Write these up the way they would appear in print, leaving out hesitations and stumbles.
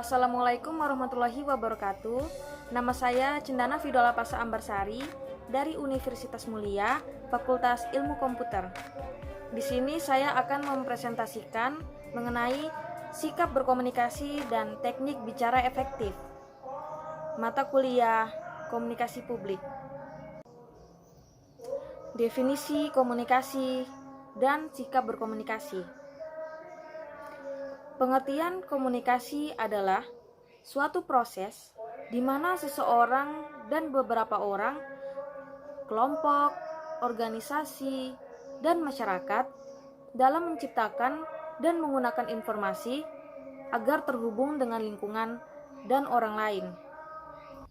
Assalamualaikum warahmatullahi wabarakatuh. Nama saya Cendana Fidola Pasa Ambarsari dari Universitas Mulia, Fakultas Ilmu Komputer. Di sini saya akan mempresentasikan mengenai sikap berkomunikasi dan teknik bicara efektif. Mata kuliah Komunikasi Publik. Definisi komunikasi dan sikap berkomunikasi. Pengertian komunikasi adalah suatu proses di mana seseorang dan beberapa orang, kelompok, organisasi, dan masyarakat dalam menciptakan dan menggunakan informasi agar terhubung dengan lingkungan dan orang lain.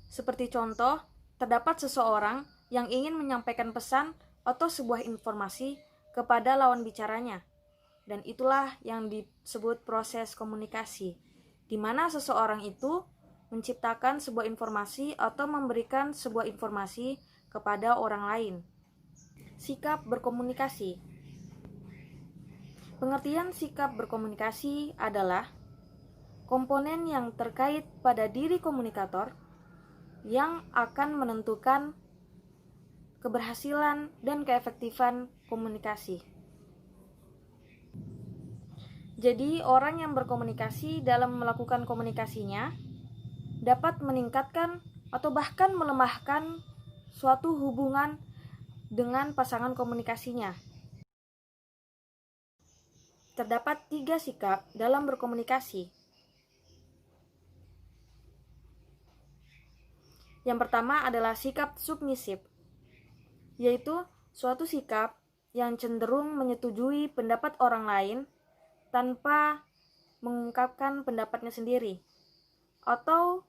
Seperti contoh, terdapat seseorang yang ingin menyampaikan pesan atau sebuah informasi kepada lawan bicaranya. Dan itulah yang disebut proses komunikasi, di mana seseorang itu menciptakan sebuah informasi atau memberikan sebuah informasi kepada orang lain. Sikap berkomunikasi. Pengertian sikap berkomunikasi adalah komponen yang terkait pada diri komunikator yang akan menentukan keberhasilan dan keefektifan komunikasi. Jadi, orang yang berkomunikasi dalam melakukan komunikasinya dapat meningkatkan atau bahkan melemahkan suatu hubungan dengan pasangan komunikasinya. Terdapat 3 sikap dalam berkomunikasi. Yang pertama adalah sikap submisif, yaitu suatu sikap yang cenderung menyetujui pendapat orang lain tanpa mengungkapkan pendapatnya sendiri, atau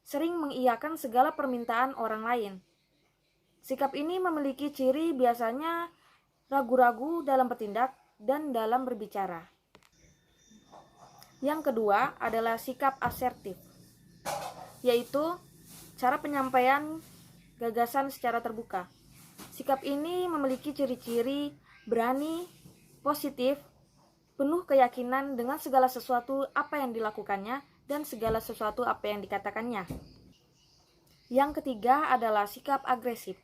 sering mengiyakan segala permintaan orang lain. Sikap ini memiliki ciri biasanya ragu-ragu dalam bertindak dan dalam berbicara. Yang kedua adalah sikap asertif, yaitu cara penyampaian gagasan secara terbuka. Sikap ini memiliki ciri-ciri berani, positif, penuh keyakinan dengan segala sesuatu apa yang dilakukannya dan segala sesuatu apa yang dikatakannya. Yang ketiga adalah sikap agresif,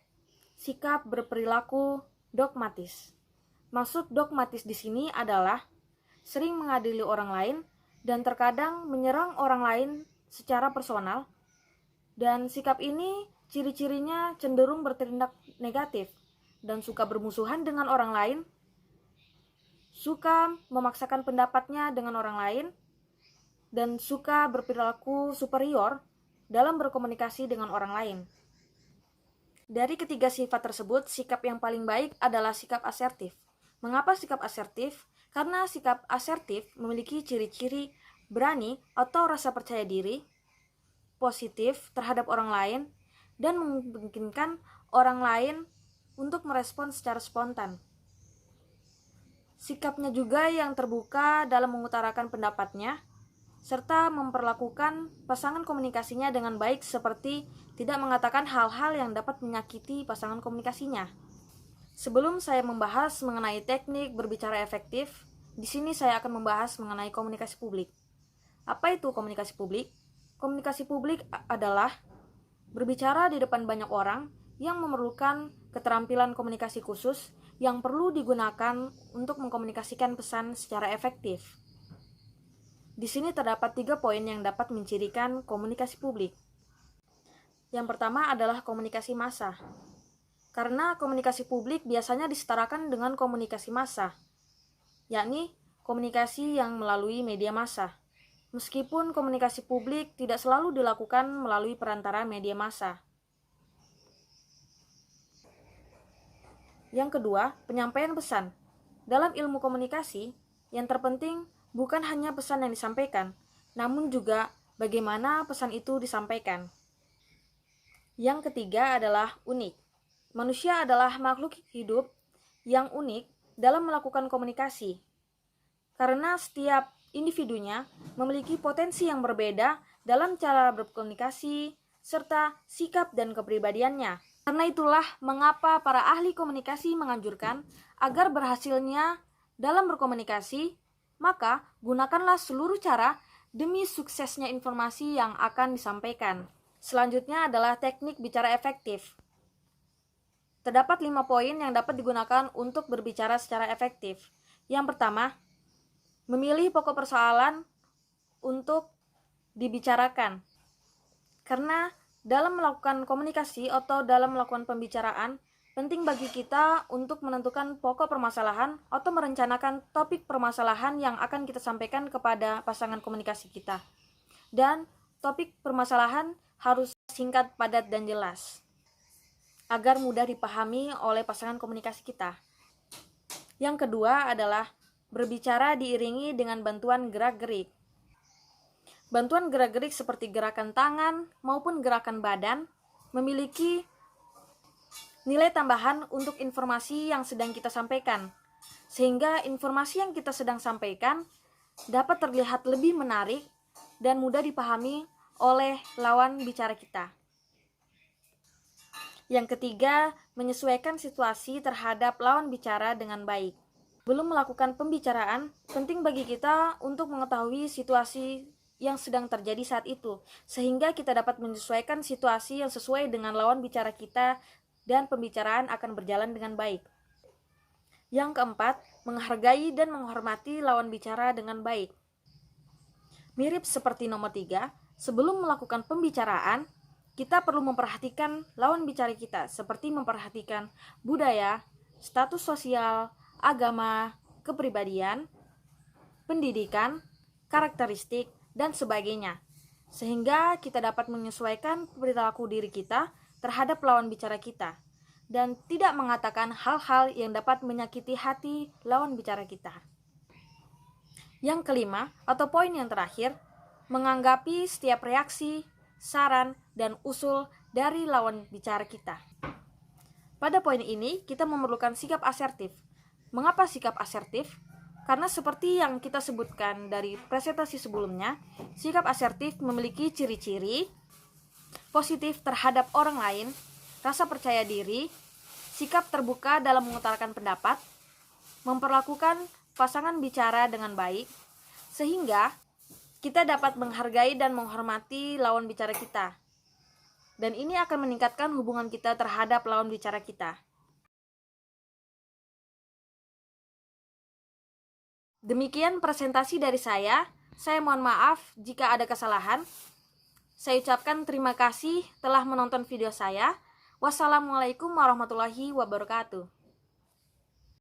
sikap berperilaku dogmatis. Maksud dogmatis di sini adalah sering mengadili orang lain dan terkadang menyerang orang lain secara personal, dan sikap ini ciri-cirinya cenderung bertindak negatif dan suka bermusuhan dengan orang lain, suka memaksakan pendapatnya dengan orang lain, dan suka berperilaku superior dalam berkomunikasi dengan orang lain. Dari ketiga sifat tersebut, sikap yang paling baik adalah sikap asertif. Mengapa sikap asertif? Karena sikap asertif memiliki ciri-ciri berani atau rasa percaya diri, positif terhadap orang lain, dan memungkinkan orang lain untuk merespon secara spontan. Sikapnya juga yang terbuka dalam mengutarakan pendapatnya, serta memperlakukan pasangan komunikasinya dengan baik seperti tidak mengatakan hal-hal yang dapat menyakiti pasangan komunikasinya. Sebelum saya membahas mengenai teknik berbicara efektif, di sini saya akan membahas mengenai komunikasi publik. Apa itu komunikasi publik? Komunikasi publik adalah berbicara di depan banyak orang yang memerlukan keterampilan komunikasi khusus yang perlu digunakan untuk mengkomunikasikan pesan secara efektif. Di sini terdapat 3 poin yang dapat mencirikan komunikasi publik. Yang pertama adalah komunikasi massa. Karena komunikasi publik biasanya disetarakan dengan komunikasi massa, yakni komunikasi yang melalui media massa. Meskipun komunikasi publik tidak selalu dilakukan melalui perantara media massa. Yang kedua, penyampaian pesan. Dalam ilmu komunikasi, yang terpenting bukan hanya pesan yang disampaikan, namun juga bagaimana pesan itu disampaikan. Yang ketiga adalah unik. Manusia adalah makhluk hidup yang unik dalam melakukan komunikasi, karena setiap individunya memiliki potensi yang berbeda dalam cara berkomunikasi, serta sikap dan kepribadiannya. Karena itulah mengapa para ahli komunikasi menganjurkan agar berhasilnya dalam berkomunikasi, maka gunakanlah seluruh cara demi suksesnya informasi yang akan disampaikan. Selanjutnya adalah teknik bicara efektif. Terdapat 5 poin yang dapat digunakan untuk berbicara secara efektif. Yang pertama, memilih pokok persoalan untuk dibicarakan. Karena dalam melakukan komunikasi atau dalam melakukan pembicaraan, penting bagi kita untuk menentukan pokok permasalahan atau merencanakan topik permasalahan yang akan kita sampaikan kepada pasangan komunikasi kita. Dan topik permasalahan harus singkat, padat, dan jelas, agar mudah dipahami oleh pasangan komunikasi kita. Yang kedua adalah berbicara diiringi dengan bantuan gerak-gerik. Bantuan gerak-gerik seperti gerakan tangan maupun gerakan badan memiliki nilai tambahan untuk informasi yang sedang kita sampaikan, sehingga informasi yang kita sedang sampaikan dapat terlihat lebih menarik dan mudah dipahami oleh lawan bicara kita. Yang ketiga, menyesuaikan situasi terhadap lawan bicara dengan baik. Belum melakukan pembicaraan, penting bagi kita untuk mengetahui situasi yang sedang terjadi saat itu, sehingga kita dapat menyesuaikan situasi yang sesuai dengan lawan bicara kita dan pembicaraan akan berjalan dengan baik. Yang keempat, menghargai dan menghormati lawan bicara dengan baik. Mirip seperti nomor 3, sebelum melakukan pembicaraan, kita perlu memperhatikan lawan bicara kita, seperti memperhatikan budaya, status sosial, agama, kepribadian, pendidikan, karakteristik, dan sebagainya, sehingga kita dapat menyesuaikan perilaku diri kita terhadap lawan bicara kita dan tidak mengatakan hal-hal yang dapat menyakiti hati lawan bicara kita. Yang kelima, atau poin yang terakhir, menganggapi setiap reaksi, saran, dan usul dari lawan bicara kita. Pada poin ini, kita memerlukan sikap asertif. Mengapa sikap asertif? Karena seperti yang kita sebutkan dari presentasi sebelumnya, sikap asertif memiliki ciri-ciri positif terhadap orang lain, rasa percaya diri, sikap terbuka dalam mengutarakan pendapat, memperlakukan pasangan bicara dengan baik, sehingga kita dapat menghargai dan menghormati lawan bicara kita. Dan ini akan meningkatkan hubungan kita terhadap lawan bicara kita. Demikian presentasi dari saya. Saya mohon maaf jika ada kesalahan. Saya ucapkan terima kasih telah menonton video saya. Wassalamualaikum warahmatullahi wabarakatuh.